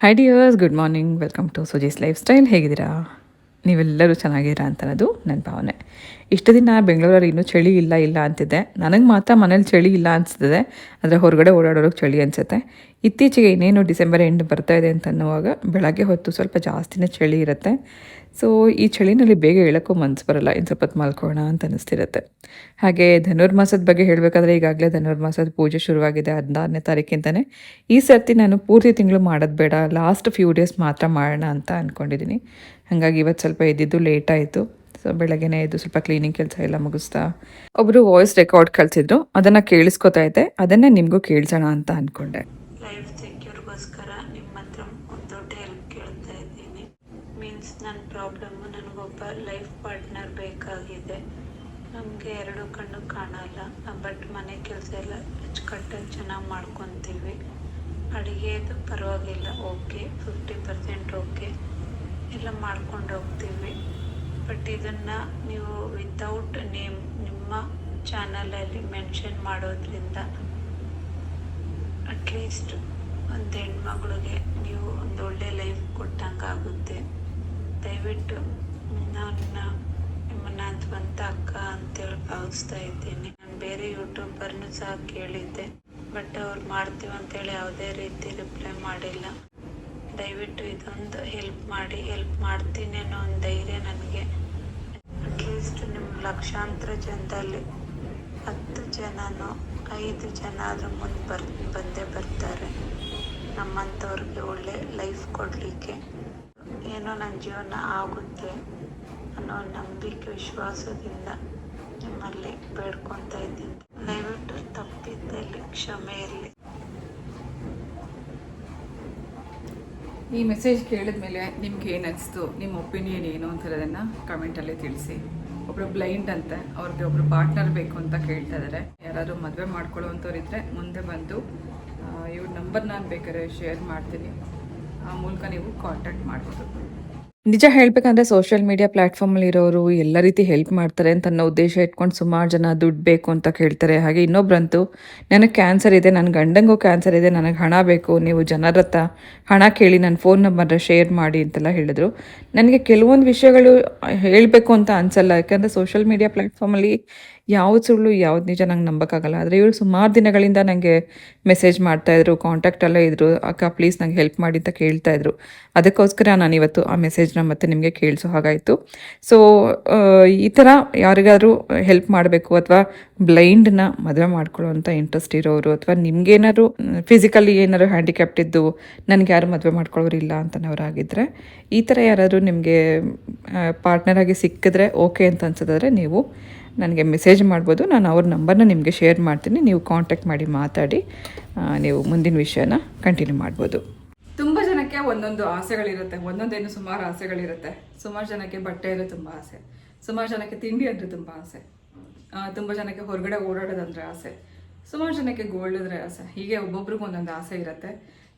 High dears, good morning. Welcome to Suji's lifestyle. ಹೇಗಿದ್ದೀರಾ? ನೀವೆಲ್ಲರೂ ಚೆನ್ನಾಗಿದ್ದೀರಾ ಅಂತ ಅನ್ನೋದು ನನ್ನ ಭಾವನೆ. ಇಷ್ಟು ದಿನ ಬೆಂಗಳೂರಲ್ಲಿ ಇನ್ನೂ ಚಳಿ ಇಲ್ಲ ಅಂತಿದ್ದೆ. ನನಗೆ ಮಾತ್ರ ಮನೇಲಿ ಚಳಿ ಇಲ್ಲ ಅನಿಸ್ತಿದೆ, ಆದರೆ ಹೊರಗಡೆ ಓಡಾಡೋರಿಗೆ ಚಳಿ ಅನಿಸುತ್ತೆ. ಇತ್ತೀಚೆಗೆ ಇನ್ನೇನು ಡಿಸೆಂಬರ್ ಎಂಡ್ ಬರ್ತಾ ಇದೆ ಅಂತ ಅನ್ನುವಾಗ ಬೆಳಗ್ಗೆ ಹೊತ್ತು ಸ್ವಲ್ಪ ಜಾಸ್ತಿನೇ ಚಳಿ ಇರುತ್ತೆ. ಸೊ ಈ ಚಳಿನಲ್ಲಿ ಬೇಗ ಹೇಳೋಕ್ಕೂ ಮನಸ್ಸು ಬರೋಲ್ಲ, ಇನ್ನು ಸ್ವಲ್ಪ ಹೊತ್ತು ಮಲ್ಕೊಳ್ಳೋಣ ಅಂತ ಅನ್ನಿಸ್ತಿರುತ್ತೆ. ಹಾಗೆ ಧನುರ್ಮಾಸದ ಬಗ್ಗೆ ಹೇಳಬೇಕಾದ್ರೆ ಈಗಾಗಲೇ ಧನುರ್ಮಾಸದ ಪೂಜೆ ಶುರುವಾಗಿದೆ 16ನೇ ತಾರೀಕಿಂದನೇ. ಈ ಸರ್ತಿ ನಾನು ಪೂರ್ತಿ ತಿಂಗಳು ಮಾಡೋದು ಬೇಡ, ಲಾಸ್ಟ್ ಫ್ಯೂ ಡೇಸ್ ಮಾತ್ರ ಮಾಡೋಣ ಅಂತ ಅಂದ್ಕೊಂಡಿದ್ದೀನಿ. ಹಾಗಾಗಿ ಇವತ್ತು ಸ್ವಲ್ಪ ಎದ್ದಿದ್ದು ಲೇಟ್ ಆಯಿತು. ಸೊ ಬೆಳಗ್ಗೆನೇ ಎದ್ದು ಸ್ವಲ್ಪ ಕ್ಲೀನಿಂಗ್ ಕೆಲಸ ಎಲ್ಲ ಮುಗಿಸ್ತಾ ಒಬ್ಬರು ವಾಯ್ಸ್ ರೆಕಾರ್ಡ್ ಕಳಿಸಿದ್ರು, ಅದನ್ನು ಕೇಳಿಸ್ಕೊತಾ ಇದ್ದೆ. ಅದನ್ನೇ ನಿಮಗೂ ಕೇಳಿಸೋಣ ಅಂತ ಅಂದ್ಕೊಂಡೆ. ಲೈಫ್ ಸೆಕ್ಯೂರ್ಗೋಸ್ಕರ ನಿಮ್ಮ ಹತ್ರ ಒಂದು ದೊಡ್ಡ ಹೆಲ್ಪ್ ಕೇಳ್ತಾ ಇದ್ದೀನಿ. ಮೀನ್ಸ್ ನನ್ನ ಪ್ರಾಬ್ಲಮ್ಮು, ನನಗೊಬ್ಬ ಲೈಫ್ ಪಾರ್ಟ್ನರ್ ಬೇಕಾಗಿದೆ. ನಮಗೆ ಎರಡು ಕಣ್ಣು ಕಾಣಲ್ಲ, ಬಟ್ ಮನೆ ಕೆಲಸ ಎಲ್ಲ ಅಚ್ಚುಕಟ್ಟಾಗಿ ಚೆನ್ನಾಗಿ ಮಾಡ್ಕೊತೀವಿ. ಅಡುಗೆದು ಪರವಾಗಿಲ್ಲ, ಓಕೆ, 50% ಓಕೆ, ಎಲ್ಲ ಮಾಡ್ಕೊಂಡು ಹೋಗ್ತೀವಿ. ಬಟ್ ಇದನ್ನು ನೀವು ವಿತೌಟ್ ನೇಮ್ ನಿಮ್ಮ ಚಾನಲಲ್ಲಿ ಮೆನ್ಷನ್ ಮಾಡೋದ್ರಿಂದ ಅಟ್ಲೀಸ್ಟ್ ಒಂದು ಹೆಣ್ಮಗಳಿಗೆ ನೀವು ಒಂದು ಒಳ್ಳೆ ಲೈಫ್ ಕೊಟ್ಟಂಗೆ ಆಗುತ್ತೆ. ದಯವಿಟ್ಟು ನಿಮ್ಮನ್ನು ಸ್ವಂತ ಅಕ್ಕ ಅಂತೇಳಿ ಭಾವಿಸ್ತಾ ಇದ್ದೀನಿ. ನಾನು ಬೇರೆ ಯೂಟ್ಯೂಬರ್ನು ಸಹ ಕೇಳಿದ್ದೆ, ಬಟ್ ಅವ್ರು ಮಾಡ್ತೀವಿ ಅಂತೇಳಿ ಯಾವುದೇ ರೀತಿ ರಿಪ್ಲೈ ಮಾಡಿಲ್ಲ. ದಯವಿಟ್ಟು ಇದೊಂದು ಹೆಲ್ಪ್ ಮಾಡಿ, ಹೆಲ್ಪ್ ಮಾಡ್ತೀನಿ ಅನ್ನೋ ಒಂದು ಧೈರ್ಯ ನನಗೆ. ಅಟ್ಲೀಸ್ಟ್ ನಿಮ್ಮ ಲಕ್ಷಾಂತರ ಜನದಲ್ಲಿ 10 ಜನನೋ 5 ಜನ ಆದರೂ ಮುಂದೆ ಬಂದೇ ಬರ್ತಾರೆ ನಮ್ಮಂಥವ್ರಿಗೆ ಒಳ್ಳೆ ಲೈಫ್ ಕೊಡಲಿಕ್ಕೆ. ಏನೋ ನನ್ನ ಜೀವನ ಆಗುತ್ತೆ ಅನ್ನೋ ನಂಬಿಕೆ ವಿಶ್ವಾಸದಿಂದ ನಿಮ್ಮಲ್ಲಿ ಬೇಡ್ಕೊತಾ ಇದ್ದೀನಿ. ದಯವಿಟ್ಟು ತಪ್ಪಿದ್ದಲ್ಲಿ ಕ್ಷಮೆ ಇರಲಿ. ಈ ಮೆಸೇಜ್ ಕೇಳಿದ ಮೇಲೆ ನಿಮ್ಗೆ ಏನು ಅನಿಸ್ತು, ನಿಮ್ಮ ಒಪಿನಿಯನ್ ಏನು ಅಂತಿರೋದನ್ನು ಕಮೆಂಟಲ್ಲಿ ತಿಳಿಸಿ. ಒಬ್ಬರು ಬ್ಲೈಂಡ್ ಅಂತೆ, ಅವ್ರಿಗೆ ಒಬ್ಬರು ಪಾರ್ಟ್ನರ್ ಬೇಕು ಅಂತ ಕೇಳ್ತಾ ಇದ್ದಾರೆ. ಯಾರಾದರೂ ಮದುವೆ ಮಾಡ್ಕೊಳ್ಳೋವಂಥವ್ರು ಇದ್ದರೆ ಮುಂದೆ ಬಂದು ಇವ್ರ ನಂಬರ್ ನಾನು ಬೇಕಾದ್ರೆ ಶೇರ್ ಮಾಡ್ತೀನಿ, ಆ ಮೂಲಕ ನೀವು ಕಾಂಟ್ಯಾಕ್ಟ್ ಮಾಡ್ಬೋದು. ನಿಜ ಹೇಳಬೇಕಂದ್ರೆ ಸೋಷಿಯಲ್ ಮೀಡಿಯಾ ಪ್ಲ್ಯಾಟ್ಫಾರ್ಮಲ್ಲಿ ಇರೋರು ಎಲ್ಲ ರೀತಿ ಹೆಲ್ಪ್ ಮಾಡ್ತಾರೆ ಅಂತ ಅನ್ನೋ ಉದ್ದೇಶ ಇಟ್ಕೊಂಡು ಸುಮಾರು ಜನ ದುಡ್ಡು ಬೇಕು ಅಂತ ಕೇಳ್ತಾರೆ. ಹಾಗೆ ಇನ್ನೊಬ್ರಂತೂ ನನಗೆ ಕ್ಯಾನ್ಸರ್ ಇದೆ, ನನ್ನ ಗಂಡಂಗೂ ಕ್ಯಾನ್ಸರ್ ಇದೆ, ನನಗೆ ಹಣ ಬೇಕು, ನೀವು ಜನರ ಹತ್ರ ಹಣ ಕೇಳಿ ನನ್ನ ಫೋನ್ ನಂಬರ್ನ ಶೇರ್ ಮಾಡಿ ಅಂತೆಲ್ಲ ಹೇಳಿದ್ರು. ನನಗೆ ಕೆಲವೊಂದು ವಿಷಯಗಳು ಹೇಳಬೇಕು ಅಂತ ಅನಿಸಲ್ಲ, ಯಾಕಂದರೆ ಸೋಷಿಯಲ್ ಮೀಡಿಯಾ ಪ್ಲ್ಯಾಟ್ಫಾರ್ಮಲ್ಲಿ ಯಾವ್ದು ಸುಳ್ಳು ಯಾವ್ದು ನಿಜ ನಂಗೆ ನಂಬೋಕ್ಕಾಗಲ್ಲ. ಆದರೆ ಇವರು ಸುಮಾರು ದಿನಗಳಿಂದ ನನಗೆ ಮೆಸೇಜ್ ಮಾಡ್ತಾಯಿದ್ರು, ಕಾಂಟ್ಯಾಕ್ಟಲ್ಲೇ ಇದ್ದರು. ಅಕ್ಕ ಪ್ಲೀಸ್ ನಂಗೆ ಹೆಲ್ಪ್ ಮಾಡಿ ಅಂತ ಕೇಳ್ತಾಯಿದ್ರು. ಅದಕ್ಕೋಸ್ಕರ ನಾನಿವತ್ತು ಆ ಮೇಸೇಜ್ನ ಮತ್ತೆ ನಿಮಗೆ ಕೇಳಿಸೋ ಹಾಗಾಯಿತು. ಸೊ ಈ ಥರ ಯಾರಿಗಾದರೂ ಹೆಲ್ಪ್ ಮಾಡಬೇಕು ಅಥವಾ ಬ್ಲೈಂಡನ್ನ ಮದುವೆ ಮಾಡ್ಕೊಳ್ಳೋವಂಥ ಇಂಟ್ರೆಸ್ಟ್ ಇರೋರು, ಅಥವಾ ನಿಮ್ಗೇನಾದ್ರು ಫಿಸಿಕಲಿ ಏನಾದ್ರು ಹ್ಯಾಂಡಿಕ್ಯಾಪ್ಟ್ ಇದ್ದು ನನಗೆ ಯಾರು ಮದುವೆ ಮಾಡ್ಕೊಳ್ಳೋರಿಲ್ಲ ಅಂತನವರಾಗಿದ್ದರೆ, ಈ ಥರ ಯಾರಾದರೂ ನಿಮಗೆ ಪಾರ್ಟ್ನರಾಗಿ ಸಿಕ್ಕಿದ್ರೆ ಓಕೆ ಅಂತ ಅನ್ಸೋದಾದರೆ ನೀವು ನನಗೆ ಮೆಸೇಜ್ ಮಾಡ್ಬೋದು. ನಾನು ಅವ್ರ ನಂಬರ್ನ ನಿಮಗೆ ಶೇರ್ ಮಾಡ್ತೀನಿ, ನೀವು ಕಾಂಟ್ಯಾಕ್ಟ್ ಮಾಡಿ ಮಾತಾಡಿ ನೀವು ಮುಂದಿನ ವಿಷಯನ ಕಂಟಿನ್ಯೂ ಮಾಡ್ಬೋದು. ತುಂಬ ಜನಕ್ಕೆ ಒಂದೊಂದು ಆಸೆಗಳಿರುತ್ತೆ, ಒಂದೊಂದೇನು ಸುಮಾರು ಆಸೆಗಳಿರುತ್ತೆ. ಸುಮಾರು ಜನಕ್ಕೆ ಬಟ್ಟೆ ಅಂದರೆ ತುಂಬ ಆಸೆ, ಸುಮಾರು ಜನಕ್ಕೆ ತಿಂಡಿ ಅಂದರೆ ತುಂಬ ಆಸೆ, ತುಂಬ ಜನಕ್ಕೆ ಹೊರಗಡೆ ಓಡಾಡೋದಂದರೆ ಆಸೆ, ಸುಮಾರು ಜನಕ್ಕೆ ಗೋಲ್ಡ್ ಅಂದರೆ ಆಸೆ. ಹೀಗೆ ಒಬ್ಬೊಬ್ರಿಗೂ ಒಂದೊಂದು ಆಸೆ ಇರುತ್ತೆ.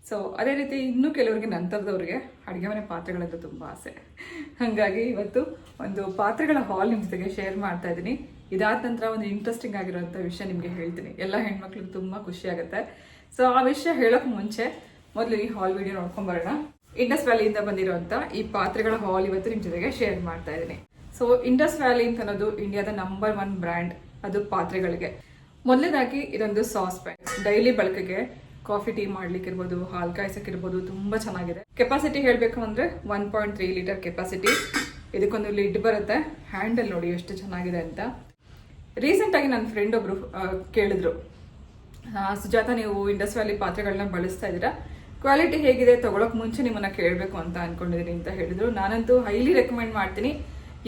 ಸೊ ಅದೇ ರೀತಿ ಇನ್ನೂ ಕೆಲವರಿಗೆ ನಂತರದವ್ರಿಗೆ ಅಡುಗೆ ಮನೆ ಪಾತ್ರೆಗಳಂತೂ ತುಂಬ ಆಸೆ. ಹಾಗಾಗಿ ಇವತ್ತು ಒಂದು ಪಾತ್ರೆಗಳ ಹಾಲ್ ನಿಮ್ಮ ಜೊತೆಗೆ ಶೇರ್ ಮಾಡ್ತಾ ಇದ್ದೀನಿ. ಇದಾದ ನಂತರ ಒಂದು ಇಂಟ್ರೆಸ್ಟಿಂಗ್ ಆಗಿರೋಂಥ ವಿಷಯ ನಿಮಗೆ ಹೇಳ್ತೀನಿ, ಎಲ್ಲ ಹೆಣ್ಮಕ್ಳಿಗೆ ತುಂಬ ಖುಷಿ ಆಗುತ್ತೆ. ಸೊ ಆ ವಿಷಯ ಹೇಳೋಕೆ ಮುಂಚೆ ಮೊದಲು ಈ ಹಾಲ್ ವಿಡಿಯೋ ನೋಡ್ಕೊಂಬರೋಣ. ಇಂಡಸ್ ವ್ಯಾಲಿಯಿಂದ ಬಂದಿರೋಂಥ ಈ ಪಾತ್ರೆಗಳ ಹಾಲ್ ಇವತ್ತು ನಿಮ್ಮ ಜೊತೆಗೆ ಶೇರ್ ಮಾಡ್ತಾ ಇದ್ದೀನಿ. ಸೊ ಇಂಡಸ್ ವ್ಯಾಲಿ ಅಂತ ಅನ್ನೋದು ಇಂಡಿಯಾದ ನಂಬರ್ 1 ಬ್ರ್ಯಾಂಡ್, ಅದು ಪಾತ್ರೆಗಳಿಗೆ. ಮೊದಲನೇದಾಗಿ ಇದೊಂದು ಸಾಸ್ ಪ್ಯಾನ್, ಡೈಲಿ ಬಳಕೆಗೆ ಕಾಫಿ ಟೀ ಮಾಡ್ಲಿಕ್ಕೆ ಇರ್ಬೋದು, ಹಾಲು ಕಾಯಿಸೋಕ್ಕಿರ್ಬೋದು, ತುಂಬ ಚೆನ್ನಾಗಿದೆ. ಕೆಪಾಸಿಟಿ ಹೇಳಬೇಕು ಅಂದರೆ 1.3 ಲೀಟರ್ ಕೆಪಾಸಿಟಿ. ಇದಕ್ಕೊಂದು ಲಿಡ್ ಬರುತ್ತೆ. ಹ್ಯಾಂಡಲ್ ನೋಡಿ ಎಷ್ಟು ಚೆನ್ನಾಗಿದೆ ಅಂತ. ರೀಸೆಂಟಾಗಿ ನನ್ನ ಫ್ರೆಂಡ್ ಒಬ್ಬರು ಕೇಳಿದ್ರು, ಸುಜಾತ ನೀವು ಇಂಡಸ್ ವ್ಯಾಲಿ ಪಾತ್ರೆಗಳನ್ನ ಬಳಸ್ತಾ ಇದ್ದೀರಾ, ಕ್ವಾಲಿಟಿ ಹೇಗಿದೆ, ತೊಗೊಳಕ್ಕೆ ಮುಂಚೆ ನಿಮ್ಮನ್ನು ಕೇಳಬೇಕು ಅಂತ ಅಂದ್ಕೊಂಡಿದ್ದೀನಿ ಅಂತ ಹೇಳಿದರು. ನಾನಂತೂ ಹೈಲಿ ರೆಕಮೆಂಡ್ ಮಾಡ್ತೀನಿ.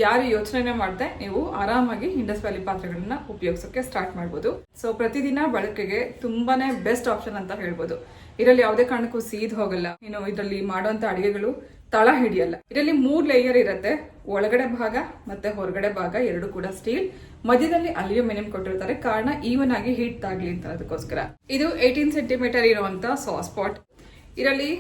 ಯಾರು ಯೋಚನೆ ಮಾಡದೆ ನೀವು ಆರಾಮಾಗಿ ಇಂಡಸ್ ವ್ಯಾಲಿ ಪಾತ್ರೆಗಳನ್ನ ಉಪಯೋಗಿಸೋಕ್ಕೆ ಸ್ಟಾರ್ಟ್ ಮಾಡ್ಬೋದು. ಸೊ ಪ್ರತಿದಿನ ಬಳಕೆಗೆ ತುಂಬಾನೇ ಬೆಸ್ಟ್ ಆಪ್ಷನ್ ಅಂತ ಹೇಳ್ಬೋದು. ಇದರಲ್ಲಿ ಯಾವುದೇ ಕಾರಣಕ್ಕೂ ಸೀದ್ ಹೋಗಲ್ಲ, ಇನ್ನು ಇದರಲ್ಲಿ ಮಾಡುವಂಥ ಅಡುಗೆಗಳು ತಳ ಹಿಡಿಯಲ್ಲ. ಇದರಲ್ಲಿ 3 ಲೇಯರ್ ಇರುತ್ತೆ, ಒಳಗಡೆ ಭಾಗ ಮತ್ತೆ ಹೊರಗಡೆ ಭಾಗ ಎರಡು ಕೂಡ ಸ್ಟೀಲ್, ಮಧ್ಯದಲ್ಲಿ ಅಲ್ಯೂಮಿನಿಯಂ ಕೊಟ್ಟಿರ್ತಾರೆ, ಕಾರಣ ಈವನ್ ಆಗಿ ಹೀಟ್ ಆಗ್ಲಿ ಅಂತ. ಅದಕ್ಕೋಸ್ಕರ ಇದು 18 ಸೆಂಟಿಮೀಟರ್ ಇರುವಂತ ಸಾಸ್ ಪಾಟ್. ಇದರಲ್ಲಿ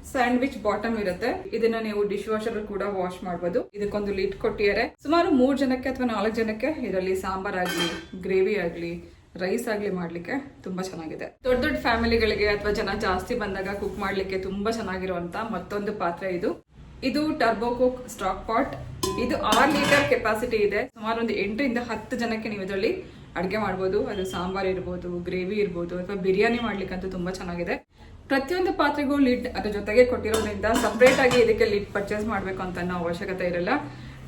ಸ್ಯಾಂಡ್ವಿಚ್ ಬಾಟಮ್ ಇರುತ್ತೆ, ಇದನ್ನ ನೀವು ಡಿಶ್ ವಾಷರ್ ಕೂಡ ವಾಶ್ ಮಾಡಬಹುದು. ಇದಕ್ಕೊಂದು ಲಿಡ್ ಕೊಟ್ಟಿದ್ದಾರೆ. ಸುಮಾರು 3 ಜನಕ್ಕೆ ಅಥವಾ 4 ಜನಕ್ಕೆ ಇದರಲ್ಲಿ ಸಾಂಬಾರ್ ಆಗ್ಲಿ, ಗ್ರೇವಿ ಆಗ್ಲಿ, ರೈಸ್ ಆಗಲಿ ಮಾಡಲಿಕ್ಕೆ ತುಂಬ ಚೆನ್ನಾಗಿದೆ. ದೊಡ್ಡ ದೊಡ್ಡ ಫ್ಯಾಮಿಲಿಗಳಿಗೆ ಅಥವಾ ಜನ ಜಾಸ್ತಿ ಬಂದಾಗ ಕುಕ್ ಮಾಡಲಿಕ್ಕೆ ತುಂಬ ಚೆನ್ನಾಗಿರುವಂಥ ಮತ್ತೊಂದು ಪಾತ್ರೆ ಇದು. ಇದು ಟರ್ಬೋ ಕುಕ್ ಸ್ಟಾಕ್ ಪಾಟ್. ಇದು 6 ಲೀಟರ್ ಕೆಪಾಸಿಟಿ ಇದೆ. ಸುಮಾರು ಒಂದು 8 ಇಂದ 10 ಜನಕ್ಕೆ ನೀವು ಇದರಲ್ಲಿ ಅಡುಗೆ ಮಾಡ್ಬೋದು. ಅದು ಸಾಂಬಾರ್ ಇರ್ಬೋದು, ಗ್ರೇವಿ ಇರ್ಬೋದು, ಅಥವಾ ಬಿರಿಯಾನಿ ಮಾಡ್ಲಿಕ್ಕಂತೂ ತುಂಬ ಚೆನ್ನಾಗಿದೆ. ಪ್ರತಿಯೊಂದು ಪಾತ್ರೆಗೂ ಲಿಡ್ ಅದ್ರ ಜೊತೆಗೆ ಕೊಟ್ಟಿರೋದ್ರಿಂದ ಸಪ್ರೇಟ್ ಆಗಿ ಇದಕ್ಕೆ ಲಿಡ್ ಪರ್ಚೇಸ್ ಮಾಡಬೇಕು ಅಂತ ಅನ್ನೋ ಅವಶ್ಯಕತೆ ಇರಲ್ಲ.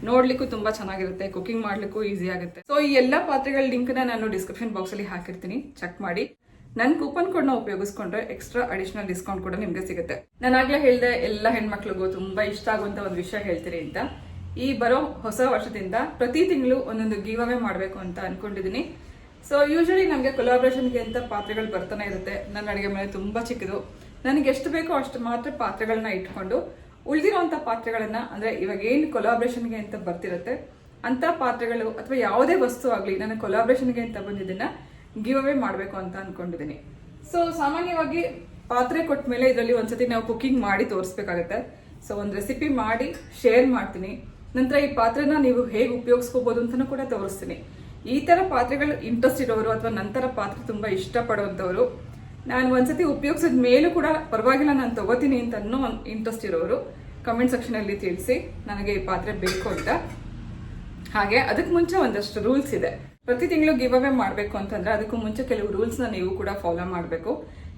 ನೋಡ್ಲಿಕ್ಕೂ ತುಂಬಾ ಚೆನ್ನಾಗಿರುತ್ತೆ, ಕುಕಿಂಗ್ ಮಾಡ್ಲಿಕ್ಕೂ ಈಸಿ ಆಗುತ್ತೆ. ಸೊ ಈ ಎಲ್ಲ ಪಾತ್ರೆಗಳ ಲಿಂಕ್ ನಾನು ಡಿಸ್ಕ್ರಿಪ್ಷನ್ ಬಾಕ್ಸ್ ಅಲ್ಲಿ ಹಾಕಿರ್ತೀನಿ, ಚೆಕ್ ಮಾಡಿ. ನನ್ನ ಕೂಪನ್ ಕೋಡ್ ನ ಉಪಯೋಗಿಸ್ಕೊಂಡ್ರೆ ಎಕ್ಸ್ಟ್ರಾ ಅಡಿಷನಲ್ ಡಿಸ್ಕೌಂಟ್ ಕೂಡ ನಿಮ್ಗೆ ಸಿಗುತ್ತೆ. ನಾನು ಆಗ್ಲೇ ಹೇಳಿದೆ ಎಲ್ಲ ಹೆಣ್ಮಕ್ಳಿಗೂ ತುಂಬಾ ಇಷ್ಟ ಆಗುವಂತ ಒಂದು ವಿಷಯ ಹೇಳ್ತೀರಿ ಅಂತ. ಈ ಬರೋ ಹೊಸ ವರ್ಷದಿಂದ ಪ್ರತಿ ತಿಂಗಳು ಒಂದೊಂದು ಗಿವ್ ಅವೇ ಮಾಡಬೇಕು ಅಂತ ಅನ್ಕೊಂಡಿದೀನಿ. ಸೊ ಯೂಶಲಿ ನಮಗೆ ಕೊಲಾಬ್ರೇಷನ್ಗೆ ಅಂತ ಪಾತ್ರೆಗಳು ಬರ್ತಾನೆ ಇರುತ್ತೆ. ನನ್ನ ಅಡುಗೆ ಮನೆ ತುಂಬಾ ಚಿಕ್ಕದು, ನನಗೆ ಎಷ್ಟು ಬೇಕೋ ಅಷ್ಟು ಮಾತ್ರ ಪಾತ್ರೆಗಳನ್ನ ಇಟ್ಕೊಂಡು ಉಳಿದಿರುವಂತ ಪಾತ್ರೆಗಳನ್ನ, ಅಂದ್ರೆ ಇವಾಗ ಏನು ಕೊಲಾಬ್ರೇಷನ್ಗೆ ಅಂತ ಬರ್ತಿರುತ್ತೆ ಅಂತ ಪಾತ್ರೆಗಳು ಅಥವಾ ಯಾವುದೇ ವಸ್ತು ಆಗಲಿ ನನ್ನ ಕೊಲಾಬ್ರೇಷನ್ಗೆ ಅಂತ ಬಂದಿದ್ದನ್ನ ಗಿವ್ ಅವೇ ಮಾಡಬೇಕು ಅಂತ ಅನ್ಕೊಂಡಿದ್ದೀನಿ. ಸೊ ಸಾಮಾನ್ಯವಾಗಿ ಪಾತ್ರೆ ಕೊಟ್ಟ ಮೇಲೆ ಇದರಲ್ಲಿ ಒಂದ್ಸತಿ ನಾವು ಕುಕಿಂಗ್ ಮಾಡಿ ತೋರಿಸ್ಬೇಕಾಗತ್ತೆ. ಸೊ ಒಂದು ರೆಸಿಪಿ ಮಾಡಿ ಶೇರ್ ಮಾಡ್ತೀನಿ. ನಂತರ ಈ ಪಾತ್ರೆನ ನೀವು ಹೇಗೆ ಉಪಯೋಗಿಸ್ಕೋಬಹುದು ಅಂತಾನೂ ಕೂಡ ತೋರಿಸ್ತೀನಿ. ಈ ತರ ಪಾತ್ರೆಗಳು ಇಂಟ್ರೆಸ್ಟ್ ಇರೋರು ಅಥವಾ ನಂತರ ಪಾತ್ರೆ ತುಂಬಾ ಇಷ್ಟಪಡುವಂಥವ್ರು, ನಾನು ಒಂದ್ಸತಿ ಉಪಯೋಗಿಸಿದ ಮೇಲೂ ಕೂಡ ಪರವಾಗಿಲ್ಲ ನಾನು ತಗೋತೀನಿ ಅಂತ ಅನ್ನೋ ಇಂಟ್ರೆಸ್ಟ್ ಇರೋರು ಕಮೆಂಟ್ ಸೆಕ್ಷನ್ ಅಲ್ಲಿ ತಿಳಿಸಿ ನನಗೆ ಈ ಪಾತ್ರೆ ಬೇಕು ಅಂತ. ಹಾಗೆ ಅದಕ್ಕೆ ಮುಂಚೆ ಒಂದಷ್ಟು ರೂಲ್ಸ್ ಇದೆ. ಪ್ರತಿ ತಿಂಗಳು ಗಿವ್ ಅವೇ ಮಾಡಬೇಕು ಅಂತಂದ್ರೆ ಅದಕ್ಕೂ ಮುಂಚೆ ಕೆಲವು ರೂಲ್ಸ್ನ ನೀವು ಕೂಡ ಫಾಲೋ ಮಾಡಬೇಕು.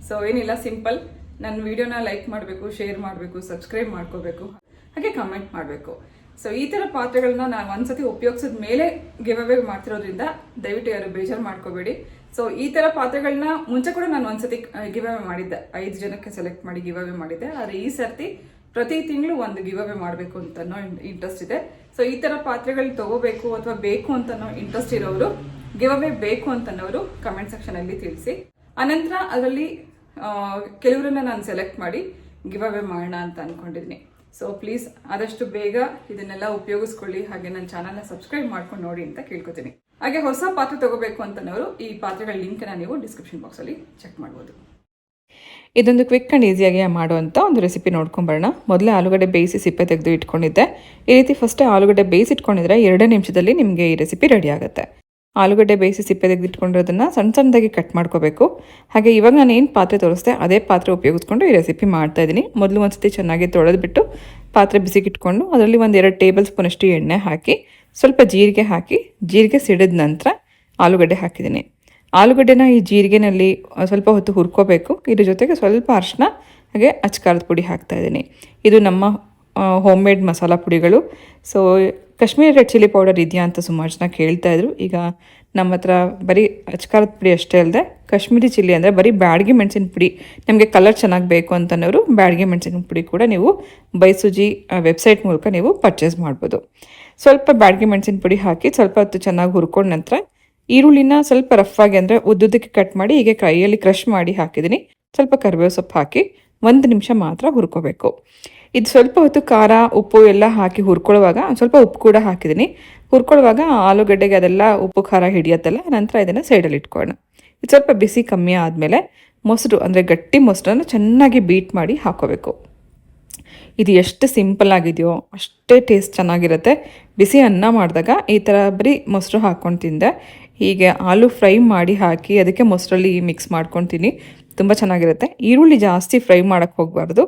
ಸೊ ಏನಿಲ್ಲ, ಸಿಂಪಲ್. ನನ್ನ ವಿಡಿಯೋನ ಲೈಕ್ ಮಾಡಬೇಕು, ಶೇರ್ ಮಾಡಬೇಕು, ಸಬ್ಸ್ಕ್ರೈಬ್ ಮಾಡ್ಕೋಬೇಕು, ಹಾಗೆ ಕಮೆಂಟ್ ಮಾಡಬೇಕು. ಸೊ ಈ ತರ ಪಾತ್ರೆಗಳನ್ನ ನಾನು ಒಂದ್ಸತಿ ಉಪಯೋಗಿಸಿದ ಮೇಲೆ ಗಿವ್ ಅವೇ ಮಾಡ್ತಿರೋದ್ರಿಂದ ದಯವಿಟ್ಟು ಯಾರು ಬೇಜಾರು ಮಾಡ್ಕೋಬೇಡಿ. ಸೊ ಈ ತರ ಪಾತ್ರೆಗಳನ್ನ ಮುಂಚೆ ಕೂಡ ನಾನು ಒಂದ್ಸತಿ ಗಿವ್ ಅವೇ ಮಾಡಿದ್ದೆ, 5 ಜನಕ್ಕೆ ಸೆಲೆಕ್ಟ್ ಮಾಡಿ ಗಿವ್ ಅವೇ ಮಾಡಿದ್ದೆ. ಆದ್ರೆ ಈ ಸರ್ತಿ ಪ್ರತಿ ತಿಂಗಳು ಒಂದು ಗಿವ್ ಅವೇ ಮಾಡಬೇಕು ಅಂತ ಇಂಟ್ರೆಸ್ಟ್ ಇದೆ. ಸೊ ಈ ತರ ಪಾತ್ರೆಗಳು ತಗೋಬೇಕು ಅಥವಾ ಬೇಕು ಅಂತ ಇಂಟ್ರೆಸ್ಟ್ ಇರೋರು, ಗಿವ್ ಅವೇ ಬೇಕು ಅಂತನವರು ಕಮೆಂಟ್ ಸೆಕ್ಷನ್ ಅಲ್ಲಿ ತಿಳಿಸಿ. ಅನಂತರ ಅದರಲ್ಲಿ ಕೆಲವರನ್ನ ನಾನು ಸೆಲೆಕ್ಟ್ ಮಾಡಿ ಗಿವ್ ಅವೇ ಮಾಡೋಣ ಅಂತ ಅನ್ಕೊಂಡಿದ್ದೀನಿ. ಸೊ ಪ್ಲೀಸ್ ಆದಷ್ಟು ಬೇಗ ಇದನ್ನೆಲ್ಲ ಉಪಯೋಗಿಸ್ಕೊಳ್ಳಿ. ಹಾಗೆ ನನ್ನ ಚಾನಲ್ನ ಸಬ್ಸ್ಕ್ರೈಬ್ ಮಾಡ್ಕೊಂಡು ನೋಡಿ ಅಂತ ಕೇಳ್ಕೊತೀನಿ. ಹಾಗೆ ಹೊಸ ಪಾತ್ರೆ ತಗೋಬೇಕು ಅಂತನವರು ಈ ಪಾತ್ರೆಗಳ ಲಿಂಕ್ನ ನೀವು ಡಿಸ್ಕ್ರಿಪ್ಷನ್ ಬಾಕ್ಸಲ್ಲಿ ಚೆಕ್ ಮಾಡ್ಬೋದು. ಇದೊಂದು ಕ್ವಿಕ್ ಆ್ಯಂಡ್ ಈಸಿಯಾಗಿ ಮಾಡುವಂಥ ಒಂದು ರೆಸಿಪಿ ನೋಡ್ಕೊಂಬರೋಣ. ಮೊದಲೇ ಆಲೂಗಡ್ಡೆ ಬೇಯಿಸಿ ಸಿಪ್ಪೆ ತೆಗೆದು ಇಟ್ಕೊಂಡಿದ್ದೆ. ಈ ರೀತಿ ಫಸ್ಟೇ ಆಲೂಗಡ್ಡೆ ಬೇಯಿಸಿಟ್ಕೊಂಡಿದ್ರೆ 2 ನಿಮಿಷದಲ್ಲಿ ನಿಮಗೆ ಈ ರೆಸಿಪಿ ರೆಡಿ ಆಗುತ್ತೆ. ಆಲೂಗಡ್ಡೆ ಬೇಯಿಸಿ ಸಿಪ್ಪೆ ತೆಗೆದಿಟ್ಕೊಂಡಿರೋದನ್ನು ಸಣ್ಣ ಸಣ್ಣದಾಗಿ ಕಟ್ ಮಾಡ್ಕೋಬೇಕು. ಹಾಗೆ ಇವಾಗ ನಾನು ಏನು ಪಾತ್ರೆ ತೋರಿಸ್ದೆ ಅದೇ ಪಾತ್ರೆ ಉಪಯೋಗಿಸ್ಕೊಂಡು ಈ ರೆಸಿಪಿ ಮಾಡ್ತಾ ಇದ್ದೀನಿ. ಮೊದಲು ಒಂದ್ಸತಿ ಚೆನ್ನಾಗಿ ತೊಳೆದ್ಬಿಟ್ಟು ಪಾತ್ರೆ ಬಿಸಿಗಿಟ್ಕೊಂಡು ಅದರಲ್ಲಿ 1-2 ಟೇಬಲ್ ಸ್ಪೂನಷ್ಟು ಎಣ್ಣೆ ಹಾಕಿ ಸ್ವಲ್ಪ ಜೀರಿಗೆ ಹಾಕಿ, ಜೀರಿಗೆ ಸಿಡಿದ ನಂತರ ಆಲೂಗಡ್ಡೆ ಹಾಕಿದ್ದೀನಿ. ಆಲೂಗಡ್ಡೆನ ಈ ಜೀರಿಗೆನಲ್ಲಿ ಸ್ವಲ್ಪ ಹೊತ್ತು ಹುರ್ಕೋಬೇಕು. ಇದ್ರ ಜೊತೆಗೆ ಸ್ವಲ್ಪ ಅರಿಶಿನ ಹಾಗೆ ಅಚ್ಕಾರದ ಪುಡಿ ಹಾಕ್ತಾ ಇದ್ದೀನಿ. ಇದು ನಮ್ಮ ಹೋಮ್ ಮೇಡ್ ಮಸಾಲ ಪುಡಿಗಳು. So Kashmiri red chilli powder ಇದೆಯಾ ಅಂತ ಸುಮಾರು ಜನ ಕೇಳ್ತಾ ಇದ್ರು. ಈಗ ನಮ್ಮ ಹತ್ರ ಬರೀ ಅಚ್ಕಾರದ ಪುಡಿ ಅಷ್ಟೇ ಅಲ್ಲದೆ ಕಾಶ್ಮೀರಿ ಚಿಲ್ಲಿ ಅಂದರೆ ಬರೀ ಬ್ಯಾಡಗಿ ಮೆಣಸಿನ ಪುಡಿ, ನಮಗೆ ಕಲರ್ ಚೆನ್ನಾಗಿ ಬೇಕು ಅಂತನವರು ಬ್ಯಾಡಗಿ ಮೆಣಸಿನ ಪುಡಿ ಕೂಡ ನೀವು ಬೈಸುಜಿ ವೆಬ್ಸೈಟ್ ಮೂಲಕ ನೀವು ಪರ್ಚೇಸ್ ಮಾಡ್ಬೋದು. ಸ್ವಲ್ಪ ಬ್ಯಾಡಗಿ ಮೆಣಸಿನ ಪುಡಿ ಹಾಕಿ ಸ್ವಲ್ಪ ಹೊತ್ತು ಚೆನ್ನಾಗಿ ಹುರ್ಕೊಂಡ ನಂತರ ಈರುಳ್ಳಿನ ಸ್ವಲ್ಪ ರಫ್ ಆಗಿ ಅಂದರೆ ಉದ್ದುದಕ್ಕೆ ಕಟ್ ಮಾಡಿ ಹೀಗೆ ಕೈಯಲ್ಲಿ ಕ್ರಷ್ ಮಾಡಿ ಹಾಕಿದ್ದೀನಿ. ಸ್ವಲ್ಪ ಕರಿಬೇವು ಸೊಪ್ಪು ಹಾಕಿ 1 ನಿಮಿಷ ಮಾತ್ರ ಹುರ್ಕೋಬೇಕು. ಇದು ಸ್ವಲ್ಪ ಹೊತ್ತು ಖಾರ ಉಪ್ಪು ಎಲ್ಲ ಹಾಕಿ ಹುರ್ಕೊಳ್ಳುವಾಗ ಸ್ವಲ್ಪ ಉಪ್ಪು ಕೂಡ ಹಾಕಿದ್ದೀನಿ. ಹುರ್ಕೊಳ್ಳುವಾಗ ಆಲೂಗಡ್ಡೆಗೆ ಅದೆಲ್ಲ ಉಪ್ಪು ಖಾರ ಹಿಡಿಯತ್ತಲ್ಲ, ನಂತರ ಇದನ್ನು ಸೈಡಲ್ಲಿ ಇಟ್ಕೊಳ್ಳೋಣ. ಇದು ಸ್ವಲ್ಪ ಬಿಸಿ ಕಮ್ಮಿ ಆದಮೇಲೆ ಮೊಸರು ಅಂದರೆ ಗಟ್ಟಿ ಮೊಸರನ್ನು ಚೆನ್ನಾಗಿ ಬೀಟ್ ಮಾಡಿ ಹಾಕೋಬೇಕು. ಇದು ಎಷ್ಟು ಸಿಂಪಲ್ ಆಗಿದೆಯೋ ಅಷ್ಟೇ ಟೇಸ್ಟ್ ಚೆನ್ನಾಗಿರುತ್ತೆ. ಬಿಸಿ ಅನ್ನ ಮಾಡಿದಾಗ ಈ ಥರ ಬರೀ ಮೊಸರು ಹಾಕ್ಕೊಂಡು ತಿಂದೆ. ಹೀಗೆ ಆಲೂ ಫ್ರೈ ಮಾಡಿ ಹಾಕಿ ಅದಕ್ಕೆ ಮೊಸರಲ್ಲಿ ಮಿಕ್ಸ್ ಮಾಡ್ಕೊತೀನಿ, ತುಂಬ ಚೆನ್ನಾಗಿರುತ್ತೆ. ಈರುಳ್ಳಿ ಜಾಸ್ತಿ ಫ್ರೈ ಮಾಡೋಕ್ಕೆ ಹೋಗಬಾರ್ದು.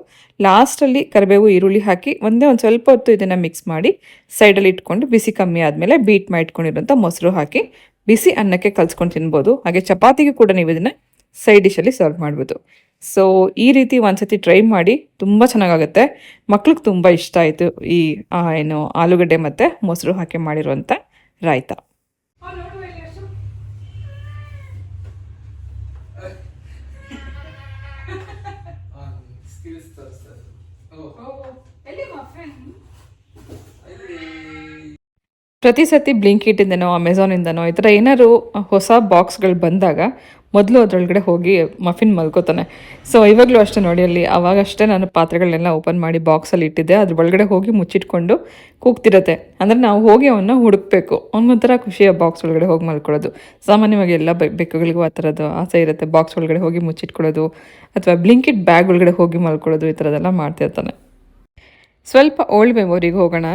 ಲಾಸ್ಟಲ್ಲಿ ಕರಿಬೇವು ಈರುಳ್ಳಿ ಹಾಕಿ ಒಂದು ಸ್ವಲ್ಪ ಹೊತ್ತು ಇದನ್ನು ಮಿಕ್ಸ್ ಮಾಡಿ ಸೈಡಲ್ಲಿ ಇಟ್ಕೊಂಡು ಬಿಸಿ ಕಮ್ಮಿ ಆದಮೇಲೆ ಬೀಟ್ ಮಾಡಿ ಇಟ್ಕೊಂಡಿರೋಂಥ ಮೊಸರು ಹಾಕಿ ಬಿಸಿ ಅನ್ನಕ್ಕೆ ಕಲ್ಸ್ಕೊಂಡು ತಿನ್ಬೋದು. ಹಾಗೆ ಚಪಾತಿಗೆ ಕೂಡ ನೀವು ಇದನ್ನು ಸೈಡ್ ಡಿಶಲ್ಲಿ ಸರ್ವ್ ಮಾಡ್ಬೋದು. ಸೊ ಈ ರೀತಿ ಒಂದ್ಸತಿ ಟ್ರೈ ಮಾಡಿ, ತುಂಬ ಚೆನ್ನಾಗಾಗುತ್ತೆ. ಮಕ್ಳಿಗೆ ತುಂಬ ಇಷ್ಟ ಆಯಿತು ಈ ಆಲೂಗಡ್ಡೆ ಮತ್ತು ಮೊಸರು ಹಾಕಿ ಮಾಡಿರುವಂಥ ರಾಯ್ತ. ಪ್ರತಿ ಸತಿ ಬ್ಲಿಂಕಿಟಿಂದನೋ ಅಮೆಝಾನಿಂದನೋ ಈ ಥರ ಏನಾದ್ರು ಹೊಸ ಬಾಕ್ಸ್ಗಳು ಬಂದಾಗ ಮೊದಲು ಅದರೊಳಗಡೆ ಹೋಗಿ ಮಫಿನ್ ಮಲ್ಕೋತಾನೆ. ಸೊ ಇವಾಗಲೂ ಅಷ್ಟೇ ನೋಡಿ, ಅಲ್ಲಿ ಅವಾಗಷ್ಟೇ ನಾನು ಪಾತ್ರೆಗಳನ್ನೆಲ್ಲ ಓಪನ್ ಮಾಡಿ ಬಾಕ್ಸಲ್ಲಿ ಇಟ್ಟಿದ್ದೆ. ಅದ್ರ ಒಳಗಡೆ ಹೋಗಿ ಮುಚ್ಚಿಟ್ಕೊಂಡು ಕೂಗ್ತಿರತ್ತೆ. ಅಂದರೆ ನಾವು ಹೋಗಿ ಅವನ್ನ ಹುಡುಕ್ಬೇಕು. ಅವನಿಗೊಂಥರ ಖುಷಿಯ ಬಾಕ್ಸ್ ಒಳಗಡೆ ಹೋಗಿ ಮಲ್ಕೊಳ್ಳೋದು. ಸಾಮಾನ್ಯವಾಗಿ ಎಲ್ಲ ಬೆಕ್ಕುಗಳಿಗೂ ಆ ಥರದ್ದು ಆಸೆ ಇರುತ್ತೆ, ಬಾಕ್ಸ್ ಒಳಗಡೆ ಹೋಗಿ ಮುಚ್ಚಿಟ್ಕೊಳ್ಳೋದು ಅಥವಾ ಬ್ಲಿಂಕಿಟ್ ಬ್ಯಾಗ್ ಒಳಗಡೆ ಹೋಗಿ ಮಲ್ಕೊಳ್ಳೋದು, ಈ ಥರದ್ದೆಲ್ಲ ಮಾಡ್ತಿರ್ತಾನೆ. ಸ್ವಲ್ಪ ಓಲ್ಡ್ ಮೆಮೊರಿಗೆ ಹೋಗೋಣ.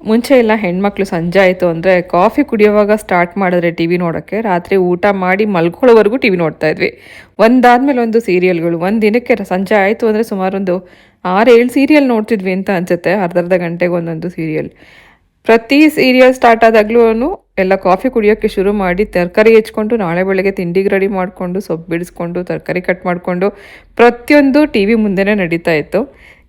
ಮುಂಚೆ ಎಲ್ಲ ಹೆಣ್ಮಕ್ಳು ಸಂಜೆ ಆಯಿತು ಅಂದರೆ ಕಾಫಿ ಕುಡಿಯೋವಾಗ ಸ್ಟಾರ್ಟ್ ಮಾಡಿದ್ರೆ ಟಿ ವಿ ನೋಡೋಕ್ಕೆ ರಾತ್ರಿ ಊಟ ಮಾಡಿ ಮಲ್ಕೊಳ್ಳೋವರೆಗೂ ಟಿ ವಿ ನೋಡ್ತಾ ಇದ್ವಿ. ಒಂದಾದ್ಮೇಲೆ ಒಂದು ಸೀರಿಯಲ್ಗಳು. ಒಂದು ದಿನಕ್ಕೆ ಸಂಜೆ ಆಯಿತು ಅಂದರೆ ಸುಮಾರೊಂದು 6-7 ಸೀರಿಯಲ್ ನೋಡ್ತಿದ್ವಿ ಅಂತ ಅನಿಸುತ್ತೆ. ಅರ್ಧ ಗಂಟೆಗೆ ಒಂದೊಂದು ಸೀರಿಯಲ್. ಪ್ರತಿ ಸೀರಿಯಲ್ ಸ್ಟಾರ್ಟ್ ಆದಾಗ್ಲೂ ಎಲ್ಲ ಕಾಫಿ ಕುಡಿಯೋಕ್ಕೆ ಶುರು ಮಾಡಿ ತರಕಾರಿ ಹೆಚ್ಕೊಂಡು ನಾಳೆ ಬೆಳಗ್ಗೆ ತಿಂಡಿಗೆ ರೆಡಿ ಮಾಡಿಕೊಂಡು ಸೊಪ್ಪು ಬಿಡಿಸ್ಕೊಂಡು ತರಕಾರಿ ಕಟ್ ಮಾಡಿಕೊಂಡು ಪ್ರತಿಯೊಂದು ಟಿ ವಿ ಮುಂದೆನೇ ನಡೀತಾ ಇತ್ತು.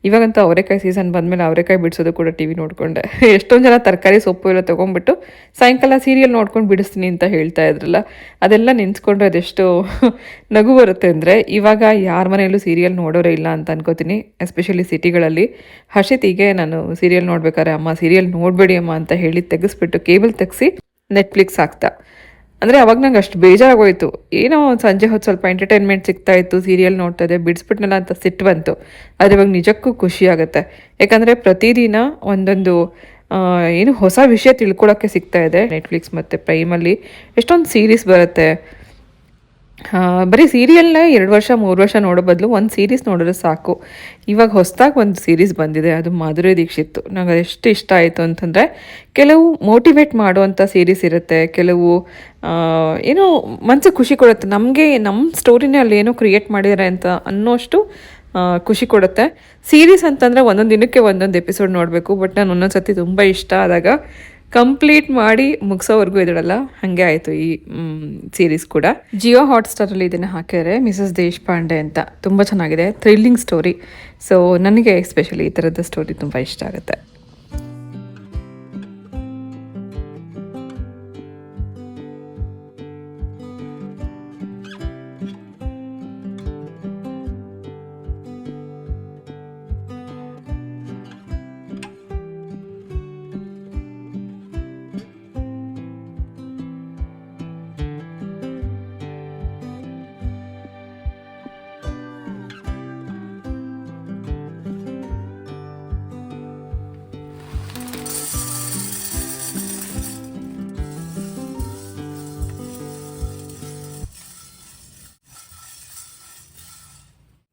ಇವಾಗಂತೂ ಅವರೆಕಾಯಿ ಸೀಸನ್ ಬಂದಮೇಲೆ ಅವರೆಕಾಯಿ ಬಿಡಿಸೋದು ಕೂಡ ಟಿ ವಿ ನೋಡಿಕೊಂಡೆ. ಎಷ್ಟೊಂದು ಜನ ತರಕಾರಿ ಸೊಪ್ಪು ಎಲ್ಲ ತೊಗೊಂಡ್ಬಿಟ್ಟು ಸಾಯಂಕಾಲ ಸೀರಿಯಲ್ ನೋಡ್ಕೊಂಡು ಬಿಡಿಸ್ತೀನಿ ಅಂತ ಹೇಳ್ತಾ ಇದ್ರಲ್ಲ, ಅದೆಲ್ಲ ನೆನೆಸ್ಕೊಂಡ್ರೆ ಅದೆಷ್ಟು ನಗು ಬರುತ್ತೆ ಅಂದರೆ, ಇವಾಗ ಯಾರ ಮನೆಯಲ್ಲೂ ಸೀರಿಯಲ್ ನೋಡೋರೇ ಇಲ್ಲ ಅಂತ ಅನ್ಕೋತೀನಿ. ಎಸ್ಪೆಷಲಿ ಸಿಟಿಗಳಲ್ಲಿ. ಹರ್ಷಿತಿಗೆ ನಾನು ಸೀರಿಯಲ್ ನೋಡ್ಬೇಕಾದ್ರೆ ಅಮ್ಮ ಸೀರಿಯಲ್ ನೋಡಬೇಡಿ ಅಮ್ಮ ಅಂತ ಹೇಳಿ ತೆಗೆಸ್ಬಿಟ್ಟು ಕೇಬಲ್ ತೆಗೆಸಿ ನೆಟ್ಫ್ಲಿಕ್ಸ್ ಹಾಕ್ತಾ. ಅಂದರೆ ಅವಾಗ ನಂಗೆ ಅಷ್ಟು ಬೇಜಾರಾಗೋಯ್ತು. ಏನೋ ಸಂಜೆ ಹೊತ್ತು ಸ್ವಲ್ಪ ಎಂಟರ್ಟೈನ್ಮೆಂಟ್ ಸಿಗ್ತಾ ಇತ್ತು, ಸೀರಿಯಲ್ ನೋಡ್ತಾ ಇದ್ದೆ, ಬಿಡಿಸ್ಬಿಟ್ನಲ್ಲ ಅಂತ ಸಿಟ್ಟು ಬಂತು. ಆದರೆ ಇವಾಗ ನಿಜಕ್ಕೂ ಖುಷಿ ಆಗುತ್ತೆ. ಯಾಕಂದರೆ ಪ್ರತಿದಿನ ಒಂದೊಂದು ಏನು ಹೊಸ ವಿಷಯ ತಿಳ್ಕೊಳ್ಳೋಕ್ಕೆ ಸಿಗ್ತಾ ಇದೆ. ನೆಟ್ಫ್ಲಿಕ್ಸ್ ಮತ್ತು ಪ್ರೈಮಲ್ಲಿ ಎಷ್ಟೊಂದು ಸೀರೀಸ್ ಬರುತ್ತೆ. ಬರೀ ಸೀರಿಯಲ್ನ 2 ವರ್ಷ 3 ವರ್ಷ ನೋಡೋ ಬದಲು ಒಂದು ಸೀರೀಸ್ ನೋಡಿದ್ರೆ ಸಾಕು. ಇವಾಗ ಹೊಸದಾಗಿ ಒಂದು ಸೀರೀಸ್ ಬಂದಿದೆ, ಅದು ಮಾಧುರಿ ದೀಕ್ಷಿತ್. ನಂಗೆ ಅದೆಷ್ಟು ಇಷ್ಟ ಆಯಿತು ಅಂತಂದರೆ, ಕೆಲವು ಮೋಟಿವೇಟ್ ಮಾಡುವಂಥ ಸೀರೀಸ್ ಇರುತ್ತೆ, ಕೆಲವು ಏನೋ ಮನಸ್ಸಿಗೆ ಖುಷಿ ಕೊಡುತ್ತೆ. ನಮಗೆ ನಮ್ಮ ಸ್ಟೋರಿನೇ ಅಲ್ಲಿ ಏನೋ ಕ್ರಿಯೇಟ್ ಮಾಡಿದ್ದಾರೆ ಅಂತ ಅನ್ನೋಷ್ಟು ಖುಷಿ ಕೊಡುತ್ತೆ. ಸೀರೀಸ್ ಅಂತಂದರೆ ಒಂದೊಂದು ದಿನಕ್ಕೆ ಒಂದೊಂದು ಎಪಿಸೋಡ್ ನೋಡಬೇಕು. ಬಟ್ ನಾನು ಒಂದೊಂದು ಸತಿ ತುಂಬ ಇಷ್ಟ ಆದಾಗ ಕಂಪ್ಲೀಟ್ ಮಾಡಿ ಮುಗಿಸೋವರೆಗೂ ಇದಿಡಲ್ಲ. ಹಾಗೆ ಆಯಿತು ಈ ಸೀರೀಸ್ ಕೂಡ. ಜಿಯೋ ಹಾಟ್ಸ್ಟಾರಲ್ಲಿ ಇದನ್ನು ಹಾಕಿದರೆ ಮಿಸಸ್ ದೇಶಪಾಂಡೆ ಅಂತ. ತುಂಬ ಚೆನ್ನಾಗಿದೆ, ಥ್ರಿಲ್ಲಿಂಗ್ ಸ್ಟೋರಿ. ಸೊ ನನಗೆ ಎಸ್ಪೆಷಲಿ ಈ ಥರದ ಸ್ಟೋರಿ ತುಂಬ ಇಷ್ಟ ಆಗುತ್ತೆ.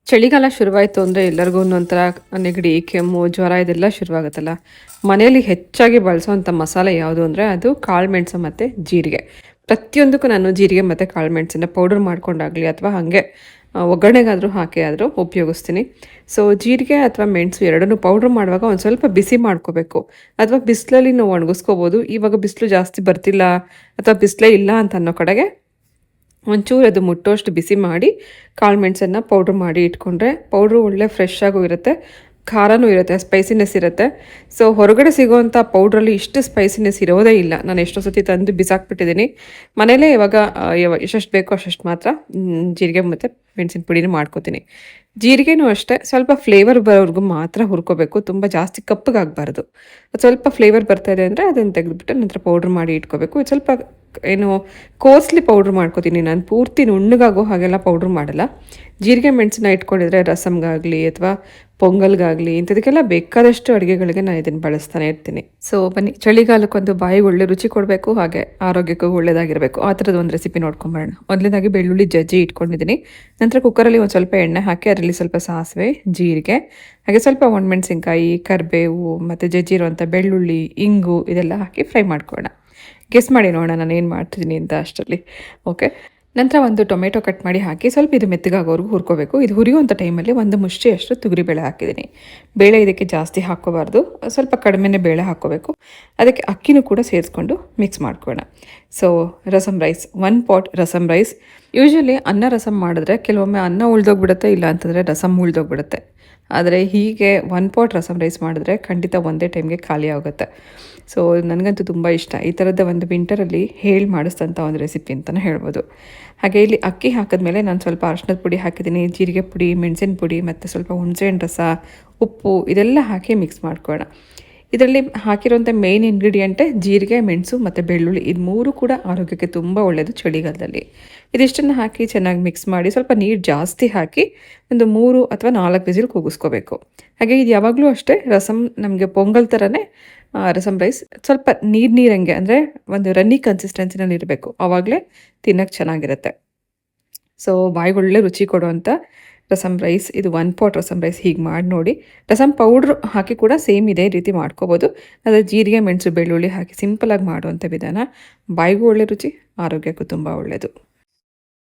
ಚಳಿಗಾಲ ಶುರುವಾಯಿತು ಅಂದರೆ ಎಲ್ಲರಿಗೂ ಒಂಥರ ನೆಗಡಿ, ಕೆಮ್ಮು, ಜ್ವರ ಇದೆಲ್ಲ ಶುರುವಾಗುತ್ತಲ್ಲ. ಮನೆಯಲ್ಲಿ ಹೆಚ್ಚಾಗಿ ಬಳಸೋವಂಥ ಮಸಾಲೆ ಯಾವುದು ಅಂದರೆ ಅದು ಕಾಳು ಮೆಣಸು ಮತ್ತು ಜೀರಿಗೆ. ಪ್ರತಿಯೊಂದಕ್ಕೂ ನಾನು ಜೀರಿಗೆ ಮತ್ತು ಕಾಳು ಮೆಣಸನ್ನು ಪೌಡರ್ ಮಾಡ್ಕೊಂಡಾಗಲಿ ಅಥವಾ ಹಾಗೆ ಒಗ್ಗರಣೆಗಾದರೂ ಹಾಕಿ ಆದರೂ ಉಪಯೋಗಿಸ್ತೀನಿ. ಸೊ ಜೀರಿಗೆ ಅಥವಾ ಮೆಣಸು ಎರಡನ್ನೂ ಪೌಡ್ರ್ ಮಾಡುವಾಗ ಒಂದು ಸ್ವಲ್ಪ ಬಿಸಿ ಮಾಡ್ಕೋಬೇಕು, ಅಥವಾ ಬಿಸಿಲಲ್ಲಿ ನಾವು ಒಣಗಿಸ್ಕೋಬೋದು. ಇವಾಗ ಬಿಸಿಲು ಜಾಸ್ತಿ ಬರ್ತಿಲ್ಲ ಅಥವಾ ಬಿಸಿಲೇ ಇಲ್ಲ ಅಂತ ಅನ್ನೋ ಕಡೆಗೆ ಒಂಚೂರು ಅದು ಮುಟ್ಟೋಷ್ಟು ಬಿಸಿ ಮಾಡಿ ಕಾಳು ಮೆಣಸನ್ನು ಪೌಡ್ರ್ ಮಾಡಿ ಇಟ್ಕೊಂಡ್ರೆ ಪೌಡ್ರು ಒಳ್ಳೆ ಫ್ರೆಶ್ ಆಗೂ ಇರುತ್ತೆ, ಖಾರನೂ ಇರುತ್ತೆ, ಸ್ಪೈಸಿನೆಸ್ ಇರುತ್ತೆ. ಸೊ ಹೊರಗಡೆ ಸಿಗೋವಂಥ ಪೌಡ್ರಲ್ಲಿ ಇಷ್ಟು ಸ್ಪೈಸಿನೆಸ್ ಇರೋದೇ ಇಲ್ಲ. ನಾನು ಎಷ್ಟೋ ಸತಿ ತಂದು ಬಿಸಾಕ್ಬಿಟ್ಟಿದ್ದೀನಿ. ಮನೇಲೇ ಇವಾಗ ಎಷ್ಟೆಷ್ಟು ಬೇಕೋ ಅಷ್ಟು ಮಾತ್ರ ಜೀರಿಗೆ ಮತ್ತು ಮೆಣಸಿನ ಪುಡಿನೂ ಮಾಡ್ಕೋತೀನಿ. ಜೀರಿಗೆನೂ ಅಷ್ಟೇ ಸ್ವಲ್ಪ ಫ್ಲೇವರ್ ಬರೋವರೆಗೂ ಮಾತ್ರ ಹುರ್ಕೋಬೇಕು, ತುಂಬ ಜಾಸ್ತಿ ಕಪ್ಪಗಾಗಬಾರ್ದು. ಸ್ವಲ್ಪ ಫ್ಲೇವರ್ ಬರ್ತಾಯಿದೆ ಅಂದರೆ ಅದನ್ನು ತೆಗೆದುಬಿಟ್ಟು ನಂತರ ಪೌಡ್ರ್ ಮಾಡಿ ಇಟ್ಕೋಬೇಕು. ಸ್ವಲ್ಪ ಏನು ಕೋಸ್ಲಿ ಪೌಡ್ರ್ ಮಾಡ್ಕೋತೀನಿ ನಾನು, ಪೂರ್ತಿ ನುಣ್ಣಗಾಗೋ ಹಾಗೆಲ್ಲ ಪೌಡ್ರ್ ಮಾಡಲ್ಲ. ಜೀರಿಗೆ ಮೆಣಸನ್ನ ಇಟ್ಕೊಂಡಿದ್ರೆ ರಸಮ್ಗಾಗಲಿ ಅಥವಾ ಪೊಂಗಲ್ಗಾಗಲಿ ಇಂಥದಕ್ಕೆಲ್ಲ ಬೇಕಾದಷ್ಟು ಅಡುಗೆಗಳಿಗೆ ನಾನು ಇದನ್ನು ಬಳಸ್ತಾನೆ ಇರ್ತೀನಿ. ಸೊ ಬನ್ನಿ, ಚಳಿಗಾಲಕ್ಕೊಂದು ಬಾಯಿಗೆ ಒಳ್ಳೆ ರುಚಿ ಕೊಡಬೇಕು, ಹಾಗೆ ಆರೋಗ್ಯಕ್ಕೂ ಒಳ್ಳೆಯದಾಗಿರಬೇಕು. ಆ ಥರದ್ದು ಒಂದು ರೆಸಿಪಿ ನೋಡ್ಕೊಂಬರೋಣ. ಮೊದಲನೇದಾಗಿ ಬೆಳ್ಳುಳ್ಳಿ ಜಜ್ಜಿ ಇಟ್ಕೊಂಡಿದ್ದೀನಿ. ನಂತರ ಕುಕ್ಕರಲ್ಲಿ ಒಂದು ಸ್ವಲ್ಪ ಎಣ್ಣೆ ಹಾಕಿ ಅದರಲ್ಲಿ ಸ್ವಲ್ಪ ಸಾಸಿವೆ, ಜೀರಿಗೆ, ಹಾಗೆ ಸ್ವಲ್ಪ ಒಣಮೆಣಸಿನ್ಕಾಯಿ, ಕರಿಬೇವು ಮತ್ತು ಜಜ್ಜಿರುವಂಥ ಬೆಳ್ಳುಳ್ಳಿ, ಇಂಗು ಇದೆಲ್ಲ ಹಾಕಿ ಫ್ರೈ ಮಾಡ್ಕೊಳ್ಳೋಣ. ಗೆಸ್ ಮಾಡಿ ನೋಡೋಣ ನಾನು ಏನು ಮಾಡ್ತಿದ್ದೀನಿ ಅಂತ ಅಷ್ಟರಲ್ಲಿ. ಓಕೆ, ನಂತರ ಒಂದು ಟೊಮೆಟೊ ಕಟ್ ಮಾಡಿ ಹಾಕಿ ಸ್ವಲ್ಪ ಇದು ಮೆತ್ತಗಾಗೋವರೆಗೂ ಹುರ್ಕೋಬೇಕು. ಇದು ಹುರಿಯುವಂಥ ಟೈಮಲ್ಲಿ ಒಂದು ಮುಷ್ಟಿಯಷ್ಟು ತೊಗರಿಬೇಳೆ ಹಾಕಿದ್ದೀನಿ. ಬೇಳೆ ಇದಕ್ಕೆ ಜಾಸ್ತಿ ಹಾಕ್ಕೋಬಾರ್ದು, ಸ್ವಲ್ಪ ಕಡಿಮೆನೇ ಬೇಳೆ ಹಾಕ್ಕೋಬೇಕು. ಅದಕ್ಕೆ ಅಕ್ಕಿನೂ ಕೂಡ ಸೇರಿಸ್ಕೊಂಡು ಮಿಕ್ಸ್ ಮಾಡ್ಕೊಳ್ಳೋಣ. So rasam rice, 1 pot rasam rice. Usually ಅನ್ನ ರಸಮ್ ಮಾಡಿದ್ರೆ ಕೆಲವೊಮ್ಮೆ ಅನ್ನ ಉಳ್ದೋಗ್ಬಿಡುತ್ತೆ, ಇಲ್ಲ ಅಂತಂದರೆ ರಸಮ್ ಉಳ್ದೋಗ್ಬಿಡುತ್ತೆ. ಆದರೆ ಹೀಗೆ 1 ಪಾಟ್ ರಸಮ್ ರೈಸ್ ಮಾಡಿದ್ರೆ ಖಂಡಿತ ಒಂದೇ ಟೈಮ್ಗೆ ಖಾಲಿ ಆಗುತ್ತೆ. ಸೊ ನನಗಂತೂ ತುಂಬ ಇಷ್ಟ. ಈ ಥರದ ಒಂದು ವಿಂಟರಲ್ಲಿ ಹೇಳಿ ಮಾಡಿಸ್ತಂಥ ಒಂದು ರೆಸಿಪಿ ಅಂತಲೇ ಹೇಳ್ಬೋದು. ಹಾಗೆ ಇಲ್ಲಿ ಅಕ್ಕಿ ಹಾಕಿದ್ಮೇಲೆ ನಾನು ಸ್ವಲ್ಪ ಅರಿಶಿಣದ ಪುಡಿ ಹಾಕಿದ್ದೀನಿ, ಜೀರಿಗೆ ಪುಡಿ, ಮೆಣಸಿನ ಪುಡಿ ಮತ್ತು ಸ್ವಲ್ಪ ಹುಣಸೆಹಣ್ಣು ರಸ, ಉಪ್ಪು ಇದೆಲ್ಲ ಹಾಕಿ ಮಿಕ್ಸ್ ಮಾಡ್ಕೊಳ್ಳೋಣ. ಇದರಲ್ಲಿ ಹಾಕಿರೋಂಥ ಮೇಯ್ನ್ ಇಂಗ್ರೀಡಿಯೆಂಟೇ ಜೀರಿಗೆ, ಮೆಣಸು ಮತ್ತು ಬೆಳ್ಳುಳ್ಳಿ. ಇದು 3 ಕೂಡ ಆರೋಗ್ಯಕ್ಕೆ ತುಂಬ ಒಳ್ಳೆಯದು ಚಳಿಗಾಲದಲ್ಲಿ. ಇದಿಷ್ಟನ್ನು ಹಾಕಿ ಚೆನ್ನಾಗಿ ಮಿಕ್ಸ್ ಮಾಡಿ ಸ್ವಲ್ಪ ನೀರು ಜಾಸ್ತಿ ಹಾಕಿ ಒಂದು 3 ಅಥವಾ 4 ವಿಸಿಲ್ ಕೂಗಿಸ್ಕೋಬೇಕು. ಹಾಗೆ ಇದು ಯಾವಾಗಲೂ ಅಷ್ಟೇ ರಸಮ್ ನಮಗೆ ಪೊಂಗಲ್ ಥರನೇ ರಸಮ್ ರೈಸ್ ಸ್ವಲ್ಪ ನೀರಂಗೆ, ಅಂದರೆ ಒಂದು ರನ್ನಿ ಕನ್ಸಿಸ್ಟೆನ್ಸಿನಲ್ಲಿ ಇರಬೇಕು, ಆವಾಗಲೇ ತಿನ್ನೋಕ್ಕೆ ಚೆನ್ನಾಗಿರುತ್ತೆ. ಸೊ ಬಾಯಿಗೆ ಒಳ್ಳೆ ರುಚಿ ಕೊಡುವಂಥ ರಸಮ್ ರೈಸ್, ಇದು 1 ಪಾಟ್ ರಸಮ್ ರೈಸ್. ಹೀಗೆ ಮಾಡಿ ನೋಡಿ. ರಸಮ್ ಪೌಡ್ರ್ ಹಾಕಿ ಕೂಡ ಸೇಮ್ ಇದೇ ರೀತಿ ಮಾಡ್ಕೋಬೋದು. ಅದು ಜೀರಿಗೆ, ಮೆಣಸು, ಬೆಳ್ಳುಳ್ಳಿ ಹಾಕಿ ಸಿಂಪಲಾಗಿ ಮಾಡುವಂಥ ವಿಧಾನ. ಬಾಯಿಗೂ ಒಳ್ಳೆ ರುಚಿ, ಆರೋಗ್ಯಕ್ಕೂ ತುಂಬ ಒಳ್ಳೆಯದು.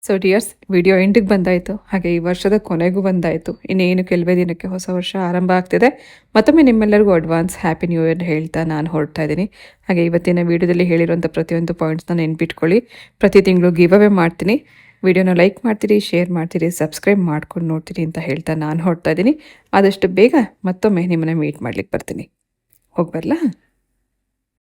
ಸೊ ಡಿಯರ್ಸ್, ವಿಡಿಯೋ ಎಂಡಿಗೆ ಬಂದಾಯಿತು, ಹಾಗೆ ಈ ವರ್ಷದ ಕೊನೆಗೂ ಬಂದಾಯಿತು. ಇನ್ನೇನು ಕೆಲವೇ ದಿನಕ್ಕೆ ಹೊಸ ವರ್ಷ ಆರಂಭ ಆಗ್ತಿದೆ. ಮತ್ತೊಮ್ಮೆ ನಿಮ್ಮೆಲ್ಲರಿಗೂ ಅಡ್ವಾನ್ಸ್ ಹ್ಯಾಪಿ ನ್ಯೂ ಇಯರ್ ಹೇಳ್ತಾ ನಾನು ಹೊರಡ್ತಾ ಇದ್ದೀನಿ. ಹಾಗೆ ಇವತ್ತಿನ ವೀಡಿಯೋದಲ್ಲಿ ಹೇಳಿರುವಂಥ ಪ್ರತಿಯೊಂದು ಪಾಯಿಂಟ್ಸ್ನ ನೆನ್ಪಿಟ್ಕೊಳ್ಳಿ. ಪ್ರತಿ ತಿಂಗಳು ಗಿವ್ ಅವೇ ಮಾಡ್ತೀನಿ. ವಿಡಿಯೋನ ಲೈಕ್ ಮಾಡ್ತೀರಿ, ಶೇರ್ ಮಾಡ್ತೀರಿ, ಸಬ್ಸ್ಕ್ರೈಬ್ ಮಾಡ್ಕೊಂಡು ನೋಡ್ತೀರಿ ಅಂತ ಹೇಳ್ತಾ ನಾನು ಹೊರಡ್ತಾ ಇದ್ದೀನಿ. ಆದಷ್ಟು ಬೇಗ ಮತ್ತೊಮ್ಮೆ ನಿಮ್ಮನ್ನು ಮೀಟ್ ಮಾಡ್ಲಿಕ್ಕೆ ಬರ್ತೀನಿ. ಹೋಗಿ ಬರಲಾ?